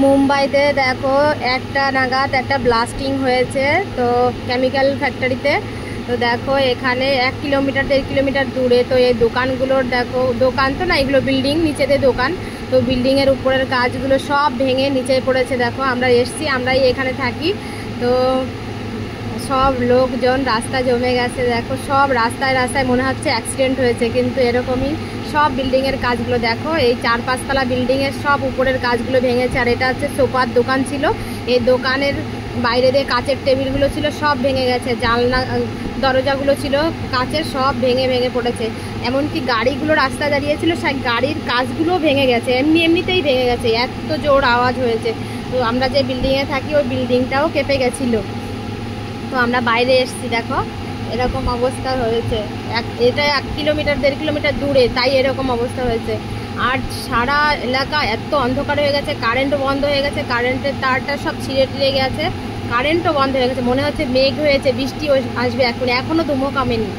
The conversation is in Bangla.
মুম্বাইতে দেখো একটা নাগাদ একটা ব্লাস্টিং হয়েছে, তো কেমিক্যাল ফ্যাক্টরিতে। তো দেখো এখানে 1 কিলোমিটার 1.5 কিলোমিটার দূরে তো এই দোকানগুলোর দেখো, দোকান তো না এগুলো বিল্ডিং, নিচেতে দোকান। তো বিল্ডিংয়ের উপরের কাজগুলো সব ভেঙে নিচে পড়েছে। দেখো আমরা এসছি, আমরাই এখানে থাকি। তো সব লোকজন রাস্তা জমে গেছে, দেখো সব রাস্তায় রাস্তায় মনে হচ্ছে অ্যাক্সিডেন্ট হয়েছে, কিন্তু এরকমই সব বিল্ডিংয়ের কাজগুলো দেখো, এই 4-5 তলা বিল্ডিংয়ের সব উপরের কাজগুলো ভেঙেছে। আর এটা হচ্ছে সোফার দোকান ছিল, এই দোকানের বাইরে দিয়ে কাচের টেবিলগুলো ছিল সব ভেঙে গেছে, জানলা দরজাগুলো ছিল কাচের, সব ভেঙে ভেঙে পড়েছে। এমনকি গাড়িগুলো রাস্তায় দাঁড়িয়েছিল, সেই গাড়ির কাজগুলো ভেঙে গেছে, এমনিতেই ভেঙে গেছে, এত জোর আওয়াজ হয়েছে। তো আমরা যে বিল্ডিংয়ে থাকি ওই বিল্ডিংটাও কেঁপে গেছিলো। তো আমরা বাইরে এসেছি, দেখো এরকম অবস্থা হয়েছে। এটা 1 কিলোমিটার 1.5 কিলোমিটার দূরে, তাই এরকম অবস্থা হয়েছে। আর সারা এলাকা এত অন্ধকার হয়ে গেছে, কারেন্টও বন্ধ হয়ে গেছে, কারেন্টের তারটা সব ছিঁড়ে টিড়ে গেছে, কারেন্টও বন্ধ হয়ে গেছে। মনে হচ্ছে মেঘ হয়েছে, বৃষ্টি আসবে, এখনও ধুমো কামেনি।